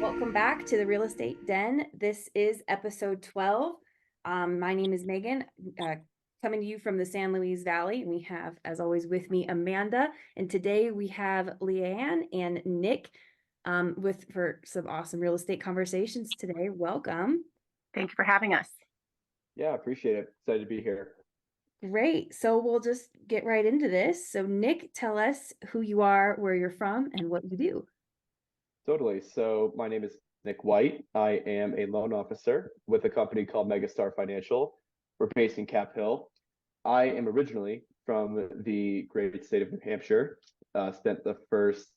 Welcome back to the Real Estate Den. This is episode 12. My name is Megan, coming to you from the San Luis Valley. We have, as always, with me Amanda, and today we have Leighann and Nick for some awesome real estate conversations today. Welcome. Thank you for having us. Yeah, appreciate it. Excited to be here. Great. So we'll just get right into this. So Nick, tell us who you are, where you're from, and what you do. Totally. So my name is Nick White. I am a loan officer with a company called Megastar Financial. We're based in Cap Hill. I am originally from the great state of New Hampshire. Spent the first,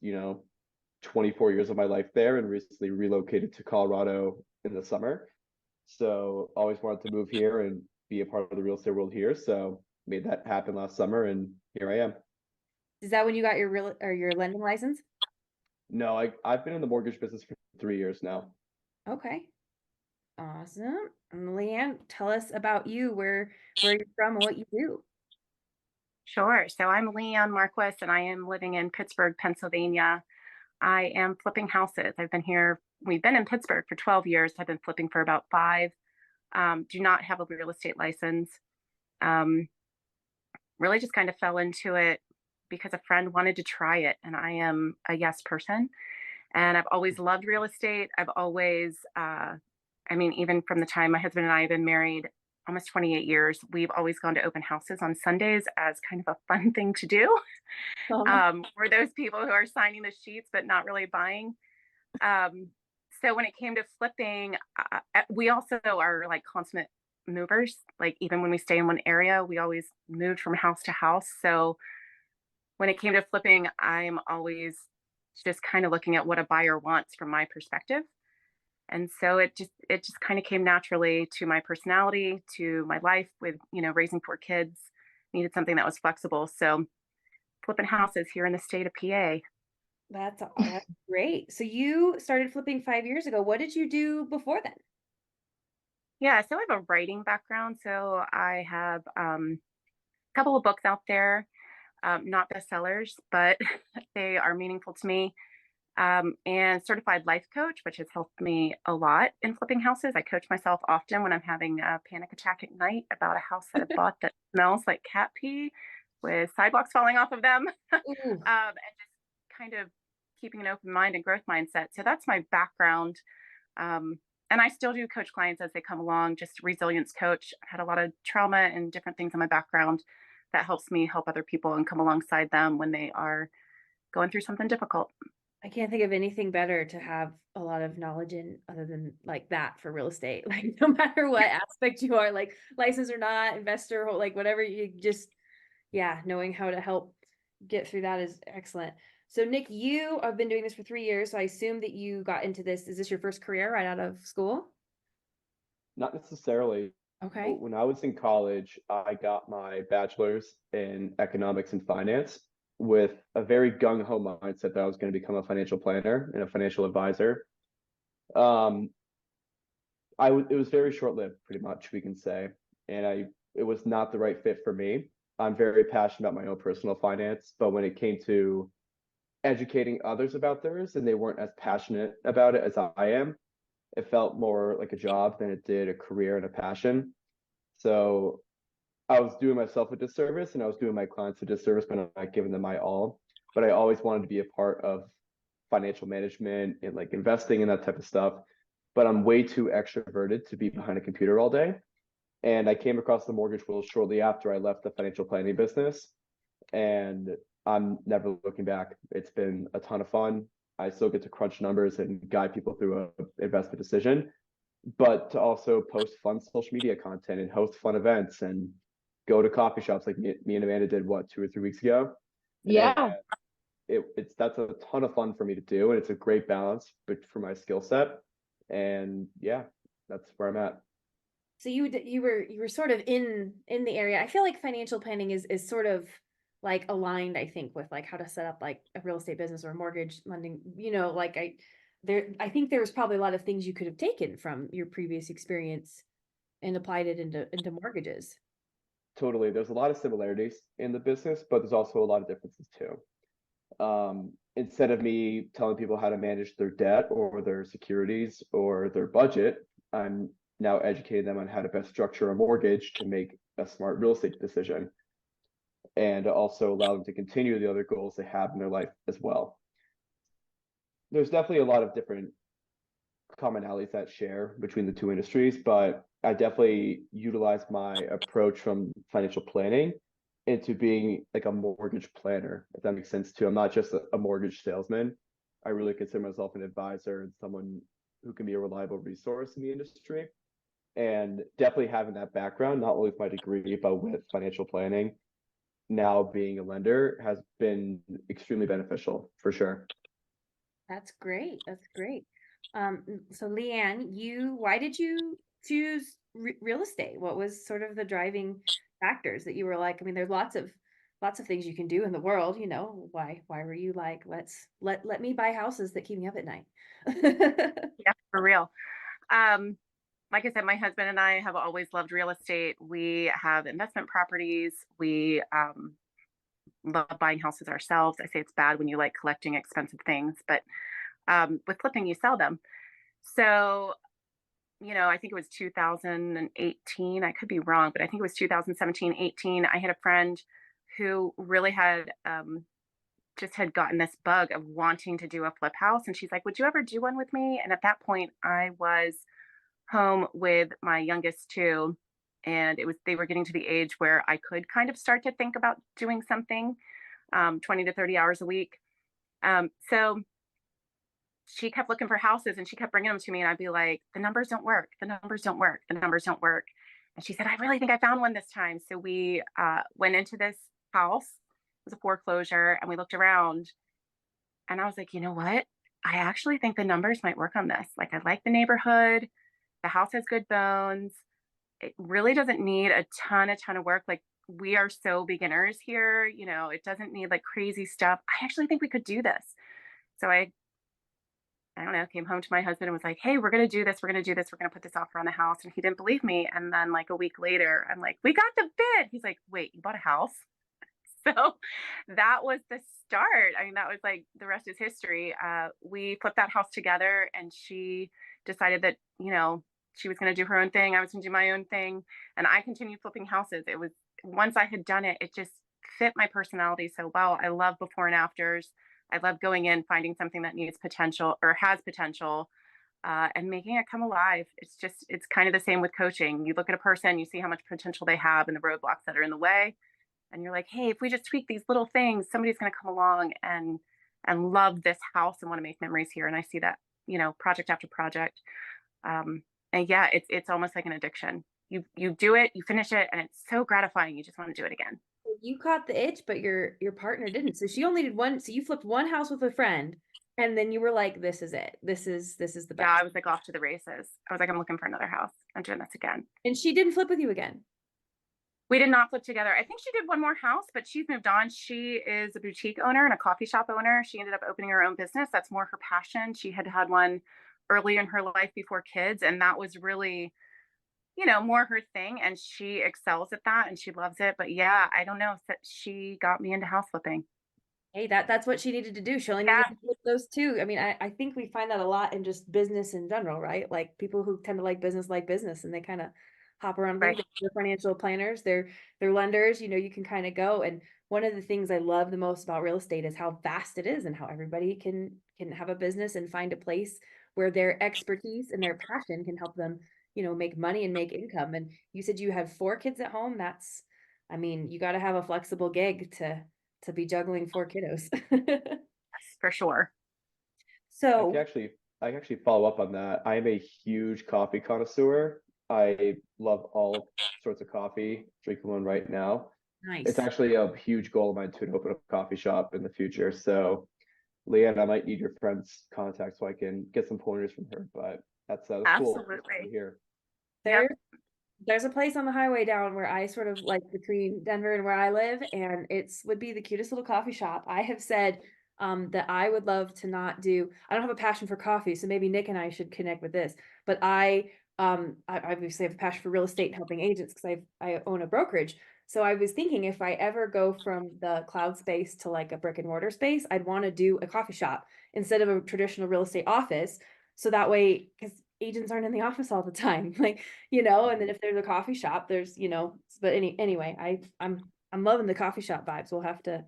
24 years of my life there and recently relocated to Colorado in the summer. So always wanted to move here and be a part of the real estate world here. So made that happen last summer and here I am. Is that when you got your lending license? No, I've been in the mortgage business for 3 years now. Okay. Awesome. And Leighann, tell us about you, where you're from and what you do. Sure. So I'm Leighann Marquis, and I am living in Pittsburgh, Pennsylvania. I am flipping houses. We've been in Pittsburgh for 12 years. I've been flipping for about 5. Do not have a real estate license. Really just kind of fell into it because a friend wanted to try it, and I am a yes person. And I've always loved real estate. I've always, even from the time my husband and I have been married almost 28 years, we've always gone to open houses on Sundays as kind of a fun thing to do. We're those people who are signing the sheets but not really buying. So when it came to flipping, we also are like consummate movers. Like even when we stay in one area, we always moved from house to house. So when it came to flipping, I'm always just kind of looking at what a buyer wants from my perspective. And so it just kind of came naturally to my personality, to my life with, raising 4 kids, needed something that was flexible. So flipping houses here in the state of PA. That's great. So you started flipping 5 years ago. What did you do before then? Yeah, so I have a writing background. So I have a couple of books out there, not bestsellers, but they are meaningful to me. And certified life coach, which has helped me a lot in flipping houses. I coach myself often when I'm having a panic attack at night about a house that I bought that smells like cat pee with sidewalks falling off of them, Ooh. and just kind of keeping an open mind and growth mindset. So that's my background. And I still do coach clients as they come along, just resilience coach. I've had a lot of trauma and different things in my background that helps me help other people and come alongside them when they are going through something difficult. I can't think of anything better to have a lot of knowledge in other than like that for real estate. Like no matter what aspect you are, like licensed or not, investor, like whatever you just, yeah, knowing how to help get through that is excellent. So Nick, you have been doing this for 3 years. So I assume that you got into this. Is this your first career right out of school? Not necessarily. Okay. When I was in college, I got my bachelor's in economics and finance with a very gung-ho mindset that I was going to become a financial planner and a financial advisor. Um, it was very short-lived, pretty much, we can say, and it was not the right fit for me. I'm very passionate about my own personal finance, but when it came to educating others about theirs and they weren't as passionate about it as I am, it felt more like a job than it did a career and a passion. So I was doing myself a disservice and I was doing my clients a disservice by not giving them my all. But I always wanted to be a part of financial management and like investing and that type of stuff. But I'm way too extroverted to be behind a computer all day. And I came across the mortgage world shortly after I left the financial planning business. And I'm never looking back. It's been a ton of fun. I still get to crunch numbers and guide people through an investment decision, but to also post fun social media content and host fun events and go to coffee shops like me and Amanda did 2 or 3 weeks ago. Yeah. And that's a ton of fun for me to do, and it's a great balance for my skill set. And yeah, that's where I'm at. So you were sort of in the area. I feel like financial planning is sort of like aligned, I think, with like how to set up like a real estate business or mortgage lending. Like I think there was probably a lot of things you could have taken from your previous experience and applied it into mortgages. Totally. There's a lot of similarities in the business, but there's also a lot of differences too. Instead of me telling people how to manage their debt or their securities or their budget, I'm now educating them on how to best structure a mortgage to make a smart real estate decision, and also allow them to continue the other goals they have in their life as well. There's definitely a lot of different commonalities that share between the two industries, but I definitely utilize my approach from financial planning into being like a mortgage planner, if that makes sense too. I'm not just a mortgage salesman. I really consider myself an advisor and someone who can be a reliable resource in the industry. And definitely having that background, not only with my degree, but with financial planning, now being a lender, has been extremely beneficial for sure. That's great. That's great. So Leighann, why did you choose real estate? What was sort of the driving factors that you were like, I mean, there's lots of things you can do in the world, why were you like, let me buy houses that keep me up at night? Yeah, for real. Um, like I said, my husband and I have always loved real estate. We have investment properties. We love buying houses ourselves. I say it's bad when you like collecting expensive things, but with flipping, you sell them. So, I think it was 2018. I could be wrong, but I think it was 2017, 18. I had a friend who really had just had gotten this bug of wanting to do a flip house. And she's like, would you ever do one with me? And at that point, I was home with my youngest two. And they were getting to the age where I could kind of start to think about doing something 20 to 30 hours a week. So she kept looking for houses and she kept bringing them to me. And I'd be like, the numbers don't work. The numbers don't work. The numbers don't work. And she said, I really think I found one this time. So we went into this house. It was a foreclosure. And we looked around and I was like, you know what? I actually think the numbers might work on this. Like, I like the neighborhood. The house has good bones. It really doesn't need a ton of work. Like, we are so beginners here. It doesn't need like crazy stuff. I actually think we could do this. So I don't know, came home to my husband and was like, hey, we're going to do this. We're going to do this. We're going to put this offer on the house. And he didn't believe me. And then like a week later, I'm like, we got the bid. He's like, wait, you bought a house? So that was the start. I mean, that was like, the rest is history. We put that house together and she decided that, she was going to do her own thing. I was going to do my own thing. And I continued flipping houses. It was, once I had done it, it just fit my personality so well. I love before and afters. I love going in, finding something that needs potential or has potential, and making it come alive. It's kind of the same with coaching. You look at a person, you see how much potential they have and the roadblocks that are in the way. And you're like, hey, if we just tweak these little things, somebody's going to come along and love this house and want to make memories here. And I see that, project after project. And yeah, it's almost like an addiction. You do it, you finish it, and it's so gratifying. You just want to do it again. You caught the itch, but your partner didn't. So she only did one. So you flipped one house with a friend, and then you were like, "This is it. This is the Yeah, best." I was like off to the races. I was like, I'm looking for another house. I'm doing this again. And she didn't flip with you again. We did not flip together. I think she did one more house, but she's moved on. She is a boutique owner and a coffee shop owner. She ended up opening her own business. That's more her passion. She had one early in her life before kids, and that was really, more her thing. And she excels at that and she loves it. But yeah, I don't know. She got me into house flipping. Hey, that's what she needed to do. She only Yeah, needed to flip those two. I mean, I think we find that a lot in just business in general, right? Like people who tend to like business, and they kind of hop around right. things. They're financial planners, they're lenders, you can kind of go. And one of the things I love the most about real estate is how vast it is and how everybody can have a business and find a place where their expertise and their passion can help them, make money and make income. And you said you had 4 kids at home. I mean, you got to have a flexible gig to be juggling 4 kiddos. Yes, for sure. I can So actually I can actually follow up on that. I am a huge coffee connoisseur. I love all sorts of coffee, drinking one right now. It's nice. actually a huge goal of mine to open a coffee shop in the future. So, Leighann, I might need your friend's contact so I can get some pointers from her. But that's cool. That's cool to Absolutely. hear. Yep. There, there's a place on the highway down where I sort of like between Denver and where I live, and it's would be the cutest little coffee shop. I have said that I would love to not do. I don't have a passion for coffee, so maybe Nick and I should connect with this. But I obviously have a passion for real estate and helping agents because I own a brokerage. So I was thinking if I ever go from the cloud space to like a brick and mortar space, I'd want to do a coffee shop instead of a traditional real estate office. So that way, because agents aren't in the office all the time, like, and then if there's a coffee shop, there's, but anyway, I'm loving the coffee shop vibes. We'll have to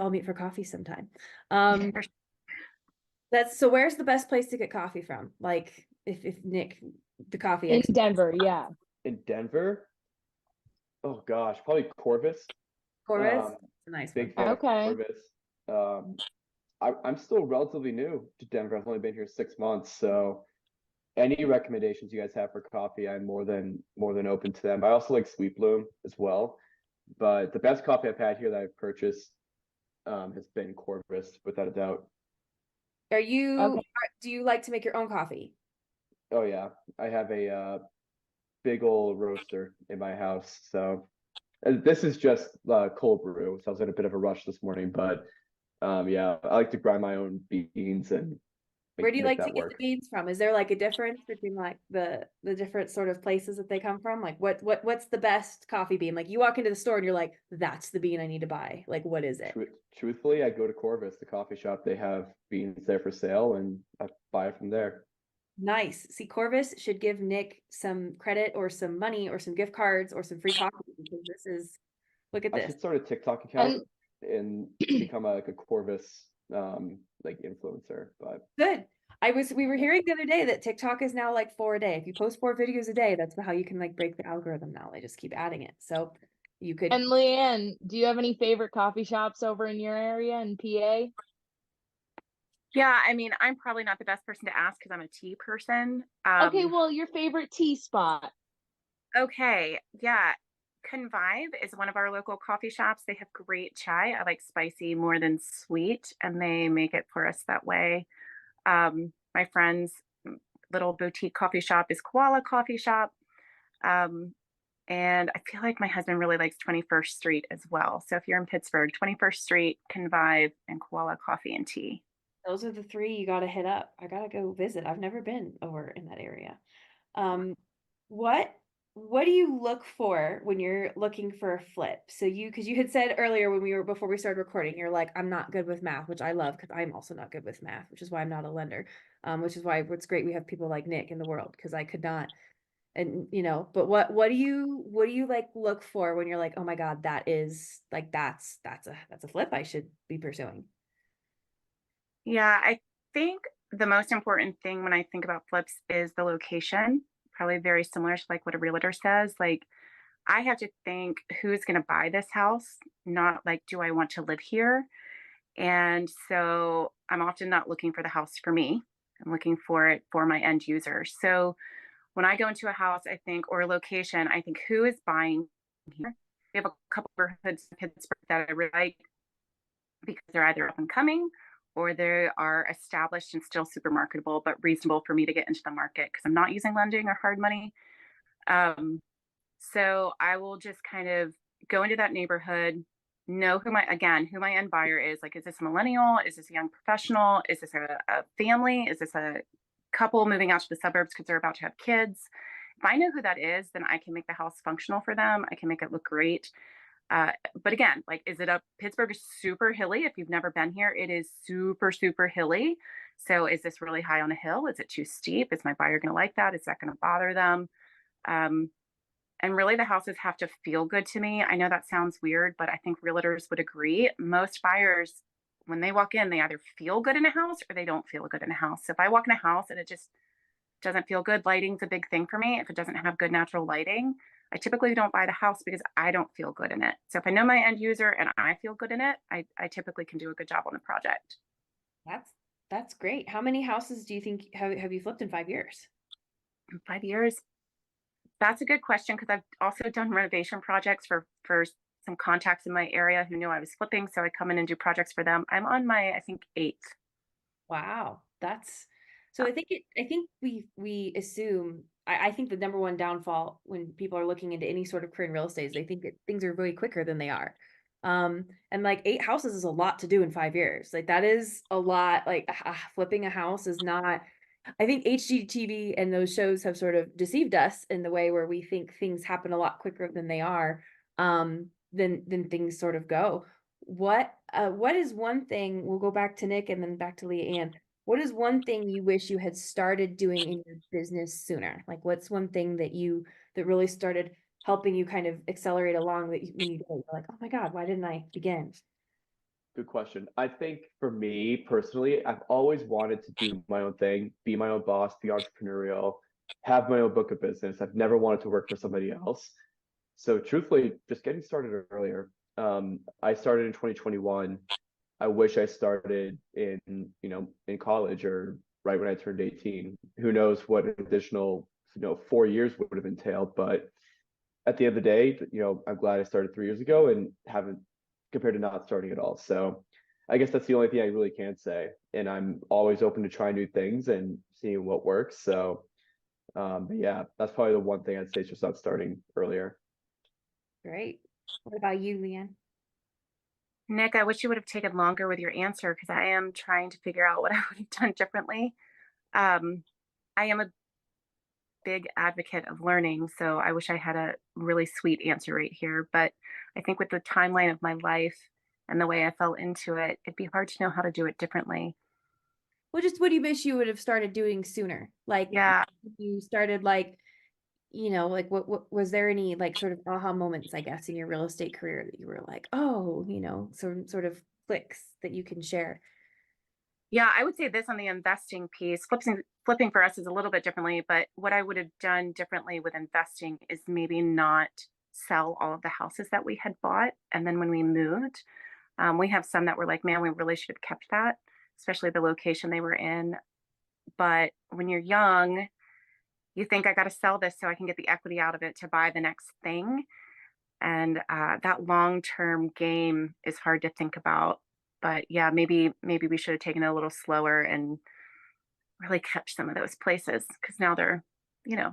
all meet for coffee sometime. So where's the best place to get coffee from? Like if Nick, the coffee In expert. Denver, yeah. In Denver, oh gosh, probably Corvus. Corvus, it's a nice one. Big fan of Okay. Corvus. I'm still relatively new to Denver. I've only been here 6 months, so any recommendations you guys have for coffee, I'm more than open to them. I also like Sweet Bloom as well, but the best coffee I've had here that I've purchased has been Corvus, without a doubt. Okay. Do you like to make your own coffee? Oh yeah, I have a big old roaster in my house, so this is just cold brew. So I was in a bit of a rush this morning, but yeah, I like to grind my own beans and Where do you make like to that get the work. beans from? Is there like a difference between like the different sort of places that they come from? Like what's the best coffee bean? Like you walk into the store and you're like, that's the bean I need to buy. Like what is it? Truthfully, I go to Corvus, the coffee shop. They have beans there for sale, and I buy it from there. Nice. See, Corvus should give Nick some credit or some money or some gift cards or some free coffee because look at I this. should start a TikTok account and become like a Corvus like influencer. But Good. We were hearing the other day that TikTok is now like 4 a day. If you post 4 videos a day, that's how you can like break the algorithm now. They just keep adding it. So you could. And Leighann, do you have any favorite coffee shops over in your area in PA? Yeah, I mean, I'm probably not the best person to ask because I'm a tea person. Okay, well, your favorite tea spot. Okay, yeah. Convive is one of our local coffee shops. They have great chai. I like spicy more than sweet, and they make it for us that way. My friend's little boutique coffee shop is Koala Coffee Shop. Um, and I feel like my husband really likes 21st Street as well. So if you're in Pittsburgh, 21st Street, Convive, and Koala Coffee and Tea. Those are the three you got to hit up. I got to go visit. I've never been over in that area. Um, what what do you look for when you're looking for a flip? So because you had said earlier before we started recording, you're like, I'm not good with math, which I love because I'm also not good with math, which is why I'm not a lender. Which is why it's great we have people like Nick in the world because I could not. And but what do you like look for when you're like, oh my God, that is like that's a flip I should be pursuing? Yeah, I think the most important thing when I think about flips is the location. Probably very similar to like what a realtor says. Like, I have to think who's going to buy this house, not like, do I want to live here? And so I'm often not looking for the house for me. I'm looking for it for my end user. So when I go into a house, I think, or a location, I think who is buying here? We have a couple of neighborhoods in Pittsburgh that I really like because they're either up and coming or they are established and still super marketable, but reasonable for me to get into the market because I'm not using lending or hard money. So I will just kind of go into that neighborhood, know who my end buyer is. Like, is this a millennial? Is this a young professional? Is this a family? Is this a couple moving out to the suburbs because they're about to have kids? If I know who that is, then I can make the house functional for them. I can make it look great. But again, like, Pittsburgh is super hilly. If you've never been here, it is super, super hilly. So is this really high on a hill? Is it too steep? Is my buyer going to like that? Is that going to bother them? And really, the houses have to feel good to me. I know that sounds weird, but I think realtors would agree. Most buyers, when they walk in, they either feel good in a house or they don't feel good in a house. So if I walk in a house and it just doesn't feel good, lighting's a big thing for me. If it doesn't have good natural lighting, I typically don't buy the house because I don't feel good in it. So if I know my end user and I feel good in it, I typically can do a good job on the project. That's great. How many houses do you think have you flipped in 5 years? In 5 years? That's a good question because I've also done renovation projects for some contacts in my area who knew I was flipping. So I come in and do projects for them. I'm on my, I think, 8th. Wow. So I think we assume I think the number one downfall when people are looking into any sort of career in real estate is they think that things are way quicker than they are. And like 8 houses is a lot to do in 5 years. Like that is a lot. Like flipping a house is not. I think HGTV and those shows have sort of deceived us in the way where we think things happen a lot quicker than they are. then things sort of go. What is one thing, we'll go back to Nick and then back to Leighann. What is one thing you wish you had started doing in your business sooner? Like what's one thing that really started helping you kind of accelerate along that when you did, you're like, oh my God, why didn't I begin? Good question. I think for me personally, I've always wanted to do my own thing, be my own boss, be entrepreneurial, have my own book of business. I've never wanted to work for somebody else. So truthfully, just getting started earlier. I started in 2021. I wish I started in college or right when I turned 18. Who knows what additional, 4 years would have entailed, but at the end of the day, I'm glad I started 3 years ago and haven't compared to not starting at all. So I guess that's the only thing I really can say. And I'm always open to try new things and seeing what works. So but yeah, that's probably the one thing I'd say is just not starting earlier. Great. What about you, Leighann? Nick, I wish you would have taken longer with your answer because I am trying to figure out what I would have done differently. Um, I am a big advocate of learning, so I wish I had a really sweet answer right here. But I think with the timeline of my life and the way I fell into it, it'd be hard to know how to do it differently. Well, just what do you wish you would have started doing sooner? Like Yeah, you started like, like what was there any like sort of aha moments, I guess, in your real estate career that you were like, oh, sort of clicks that you can share? yeah, I would say this on the investing piece. Flipping for us is a little bit differently, but what I would have done differently with investing is maybe not sell all of the houses that we had bought. And then when we moved, we have some that were like, man, we really should have kept that, especially the location they were in. But when you're young, you think I got to sell this so I can get the equity out of it to buy the next thing. And that long-term game is hard to think about. But yeah, maybe we should have taken it a little slower and really kept some of those places because now you know,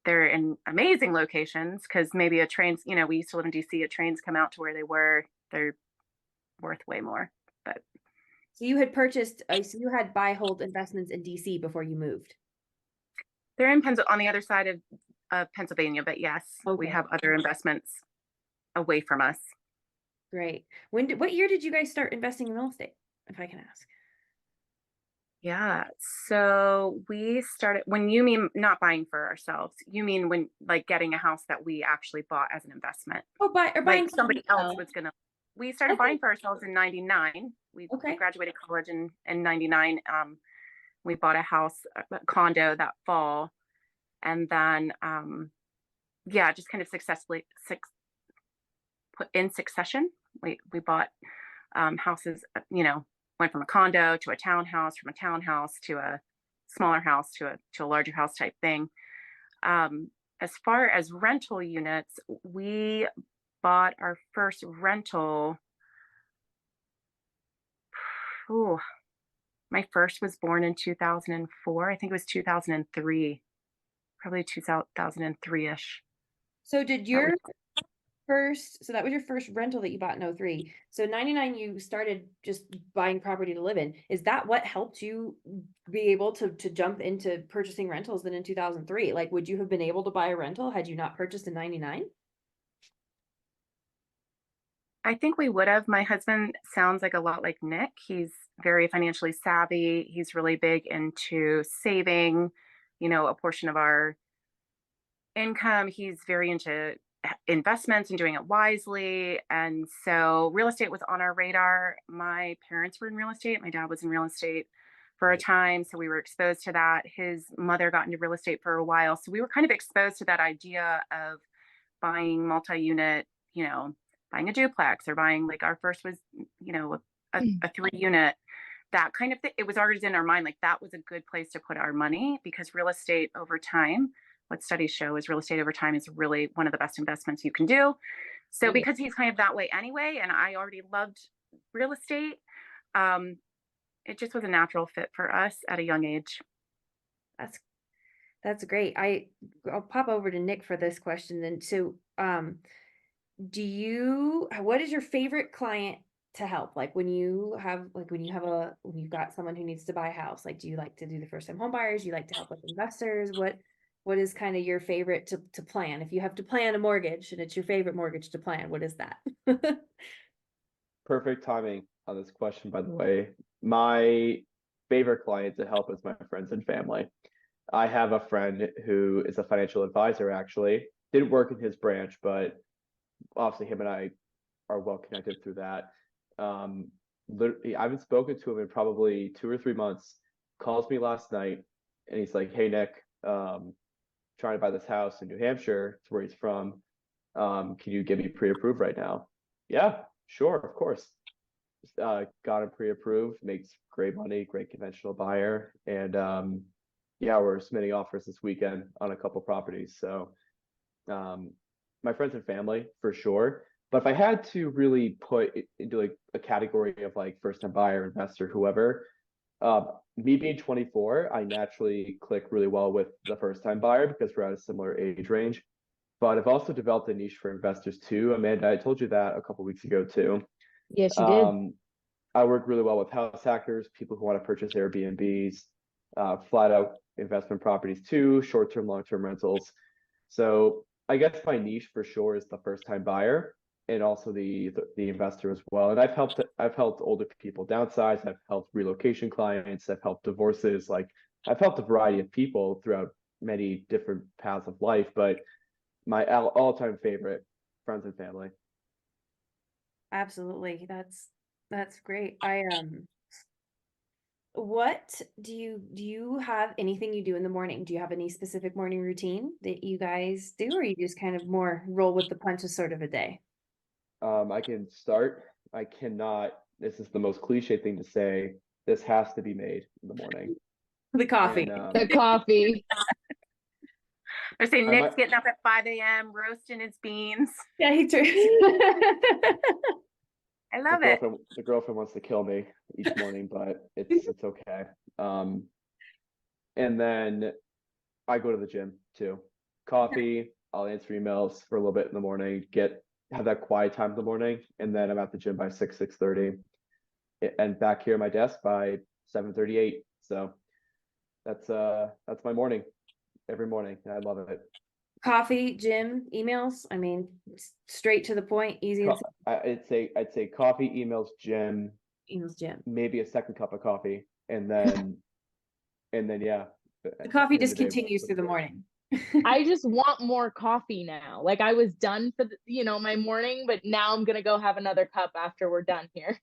they're in amazing locations because maybe we used to live in DC, a trains come out to where they were, they're worth way more. But So so you had buy hold investments in DC before you moved. they're in on the other side of Pennsylvania, but yes, we Okay, have other investments away from us. great. What year did you guys start investing in real estate, if I can ask? Yeah. So we started, when you mean not buying for ourselves, you mean when like getting a house that we actually bought as an investment, Oh, buying like something somebody else else. was gonna, we started Okay, buying for ourselves in 99. We okay. graduated college in 99. We bought a house, a condo that fall. And then, yeah, just kind of put in succession. We bought houses, went from a condo to a townhouse, from a townhouse to a smaller house to a larger house type thing. As far as rental units, we bought our first rental. Ooh, my first was born in 2004. I think it was 2003, probably 2003-ish. So did That we your so that was your first rental that you bought in 03. So 99 you started just buying property to live in. Is that what helped you be able to jump into purchasing rentals then in 2003? Like would you have been able to buy a rental had you not purchased in 99? I think we would have. My husband sounds like a lot like Nick. He's very financially savvy. He's really big into saving, a portion of our income. He's very into investments and doing it wisely. And so real estate was on our radar. My parents were in real estate. My dad was in real estate for a time. So we were exposed to that. His mother got into real estate for a while. So we were kind of exposed to that idea of buying multi-unit, buying a duplex or buying like our first was, a 3-unit, that kind of thing. It was already in our mind, like that was a good place to put our money because real estate over time, what studies show is real estate over time is really one of the best investments you can do. So because he's kind of that way anyway, and I already loved real estate, it just was a natural fit for us at a young age. That's that's great. I'll pop over to Nick for this question then. So what is your favorite client to help? Like when you've got someone who needs to buy a house, like do you like to do the first time home buyers? Do you like to help with investors? What is kind of your favorite to plan? If you have to plan a mortgage and it's your favorite mortgage to plan, what is that? Perfect timing on this question, by the way. My favorite client to help is my friends and family. I have a friend who is a financial advisor, actually. Didn't work in his branch, but obviously him and I are well connected through that. Literally, I haven't spoken to him in probably 2 or 3 months. Calls me last night and he's like, "Hey Nick, trying to buy this house in New Hampshire. It's where he's from. Can you get me pre-approved right now?" Yeah, sure, of course. Got him pre-approved, makes great money, great conventional buyer, and yeah, we're submitting offers this weekend on a couple properties. So my friends and family for sure. But if I had to really put it into like a category of like first time buyer, investor, whoever, me being 24, I naturally click really well with the first time buyer because we're at a similar age range. But I've also developed a niche for investors too. Amanda, I told you that a couple weeks ago too. Yes, you did. Um, I work really well with house hackers, people who want to purchase Airbnbs, flat out investment properties too, short term, long term rentals. So I guess my niche for sure is the first time buyer and also the investor as well. And I've helped older people downsize. I've helped relocation clients. I've helped divorces. Like I've helped a variety of people throughout many different paths of life. But my all time favorite, friends and family. Absolutely. That's great. What do you have anything you do in the morning? Do you have any specific morning routine that you guys do, or you just kind of more roll with the punches sort of a day? I can start. I cannot. This is the most cliche thing to say. This has to be made in the morning. The coffee. And The coffee. They're saying I Nick's might, getting up at 5 a.m. roasting his beans. Yeah, he turns. I the love it. girlfriend wants to kill me each morning, but it's okay. Um, and then I go to the gym too. Coffee. I'll answer emails for a little bit in the morning. Have that quiet time in the morning, and then I'm at the gym by 6:30, and back here at my desk by 7:38. So that's my morning every morning, and I love it. Coffee, gym, emails. I mean, straight to the point, easy and simple. I'd say coffee, emails, gym, Emails, gym. maybe a second cup of coffee, and then yeah, The coffee end just the day continues with through the a beer. morning. I just want more coffee now. Like I was done for my morning, but now I'm gonna go have another cup after we're done here.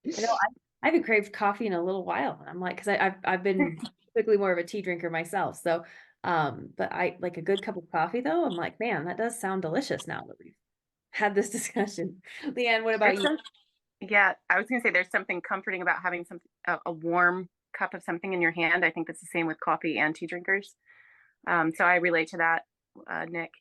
I know I haven't craved coffee in a little while. I'm like, because I've been typically more of a tea drinker myself. So, but I like a good cup of coffee though. I'm like, man, that does sound delicious now that we've had this discussion. Leighann, what about There's you? Yeah, I was going to say there's something comforting about having a warm cup of something in your hand. I think that's the same with coffee and tea drinkers. So I relate to that, Nick.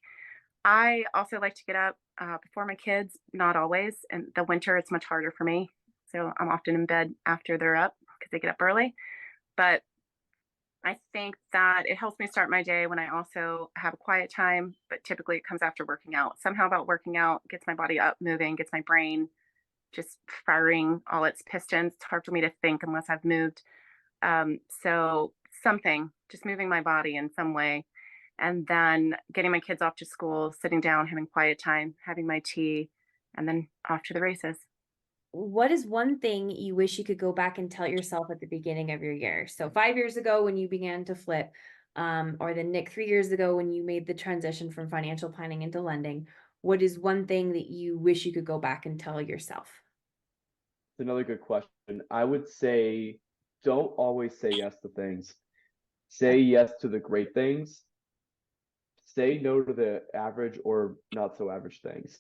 I also like to get up before my kids, not always. In the winter, it's much harder for me. So I'm often in bed after they're up because they get up early. But I think that it helps me start my day when I also have a quiet time, but typically it comes after working out. Somehow about working out gets my body up moving, gets my brain just firing all its pistons. It's hard for me to think unless I've moved. So something, just moving my body in some way. And then getting my kids off to school, sitting down, having quiet time, having my tea, and then off to the races. What is one thing you wish you could go back and tell yourself at the beginning of your year? So 5 years ago when you began to flip, or then Nick 3 years ago when you made the transition from financial planning into lending, what is one thing that you wish you could go back and tell yourself? It's another good question. I would say don't always say yes to things. Say yes to the great things. Say no to the average or not so average things.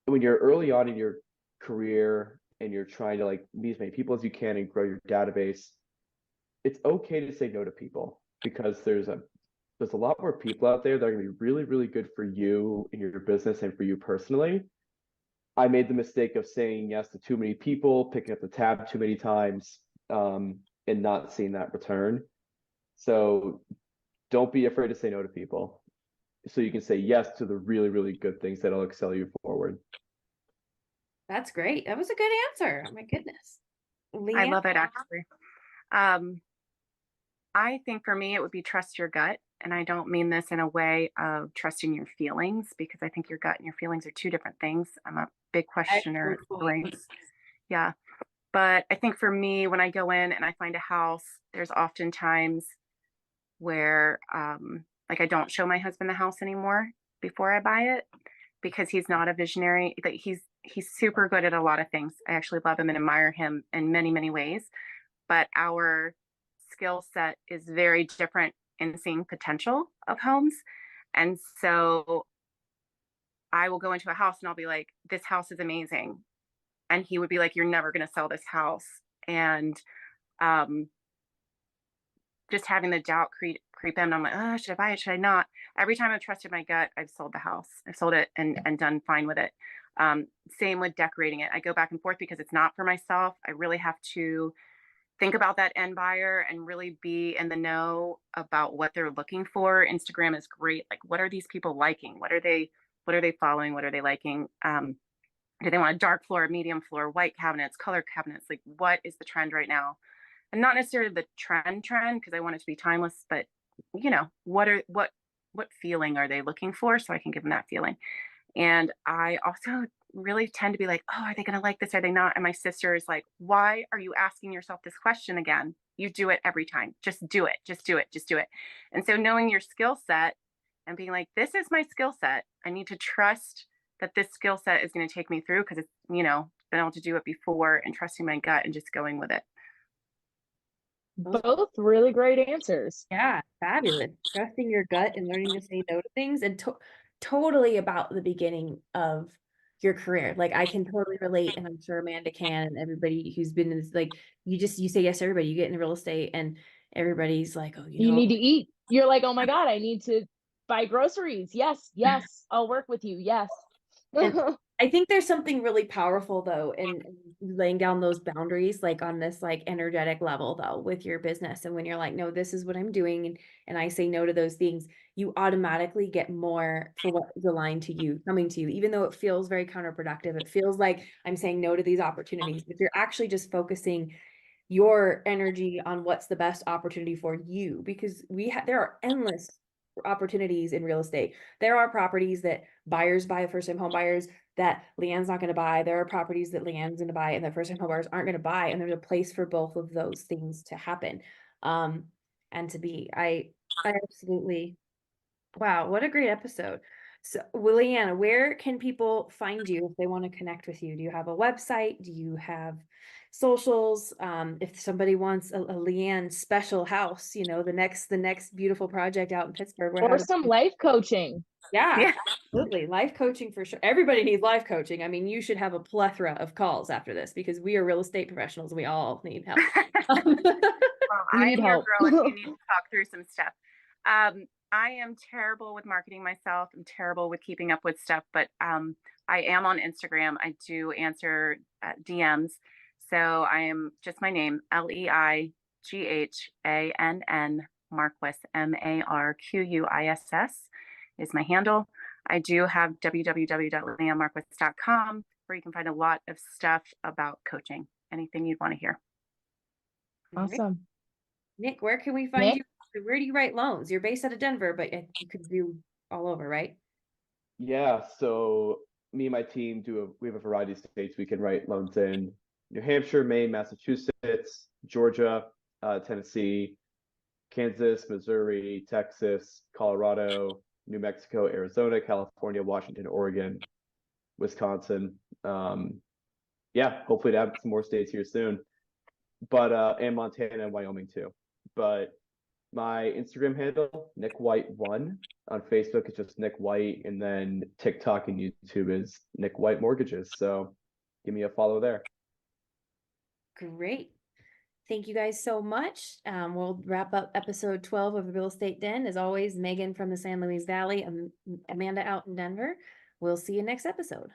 When you're early on in your career and you're trying to like meet as many people as you can and grow your database, it's okay to say no to people because there's a lot more people out there that are going to be really, really good for you in your business and for you personally. I made the mistake of saying yes to too many people, picking up the tab too many times, and not seeing that return. So don't be afraid to say no to people so you can say yes to the really, really good things that'll excel you forward. That's great. That was a good answer. Oh my goodness. I Leighann? love it actually. Um, I think for me, it would be trust your gut. and I don't mean this in a way of trusting your feelings, because I think your gut and your feelings are two different things. I'm a big questioner at Excellent point. feelings. Yeah. But I think for me, when I go in and I find a house, there's often times where like I don't show my husband the house anymore before I buy it, because he's not a visionary. Like he's super good at a lot of things. I actually love him and admire him in many, many ways. But our skill set is very different in seeing potential of homes. And so I will go into a house and I'll be like, this house is amazing. And he would be like, you're never going to sell this house. And um, just having the doubt creep in. I'm like, oh, should I buy it? Should I not? Every time I've trusted my gut, I've sold the house. I've sold it and done fine with it. Same with decorating it. I go back and forth because it's not for myself. I really have to think about that end buyer and really be in the know about what they're looking for. Instagram is great. Like, what are these people liking? What are they following? What are they liking? Do they want a dark floor, medium floor, white cabinets, color cabinets? Like, what is the trend right now? And not necessarily the trend because I want it to be timeless, but what feeling are they looking for, so I can give them that feeling. And I also really tend to be like, oh, are they going to like this? Are they not? And my sister is like, why are you asking yourself this question again? You do it every time. Just do it. Just do it. Just do it. And so knowing your skill set and being like, this is my skill set. I need to trust that this skill set is going to take me through, because it's, been able to do it before, and trusting my gut and just going with it. Both really great answers. Yeah, fabulous. Trusting your gut and learning to say no to things, and totally about the beginning of your career. Like, I can totally relate, and I'm sure Amanda can, and everybody who's been in this, like, you say yes to everybody. You get into real estate and everybody's like, oh, You need to eat. You're like, oh my God, I need to buy groceries. Yes, yes, I'll work with you. Yes. And I think there's something really powerful though in laying down those boundaries, like on this like energetic level though with your business. And when you're like, no, this is what I'm doing, and I say no to those things, you automatically get more for what is aligned to you, coming to you, even though it feels very counterproductive. It feels like I'm saying no to these opportunities. If you're actually just focusing your energy on what's the best opportunity for you, because there are endless opportunities in real estate. There are properties that buyers buy, first-time home buyers, that Leann's not going to buy. There are properties that Leann's going to buy and that first-time home buyers aren't going to buy. And there's a place for both of those things to happen. And to be, I absolutely, wow, what a great episode. So, Leighann, where can people find you if they want to connect with you? Do you have a website? Do you have socials? If somebody wants a Leighann special house, the next beautiful project out in Pittsburgh, or some life coaching. Yeah, absolutely. Life coaching for sure. Everybody needs life coaching. I mean, you should have a plethora of calls after this, because we are real estate professionals. We all need help. Well, We need help. Your girl if you need to talk through some stuff. I am terrible with marketing myself. I'm terrible with keeping up with stuff, but I am on Instagram. I do answer DMs. So I am just my name, Leighann Marquis, Marquiss is my handle. I do have www.leihannmarquis.com, where you can find a lot of stuff about coaching, anything you'd want to hear. Awesome. Nick, where can we find you? Where do you write loans? You're based out of Denver, but you could do all over, right? Yeah, so me and my team we have a variety of states we can write loans in: New Hampshire, Maine, Massachusetts, Georgia, Tennessee, Kansas, Missouri, Texas, Colorado, New Mexico, Arizona, California, Washington, Oregon, Wisconsin. Yeah, hopefully to have some more states here soon. But and Montana and Wyoming too. But my Instagram handle, Nick White 1. On Facebook, it's just Nick White, and then TikTok and YouTube is Nick White Mortgages. So give me a follow there. Great. Thank you guys so much. We'll wrap up episode 12 of the Real Estate Den. As always, Megan from the San Luis Valley, Amanda out in Denver. We'll see you next episode.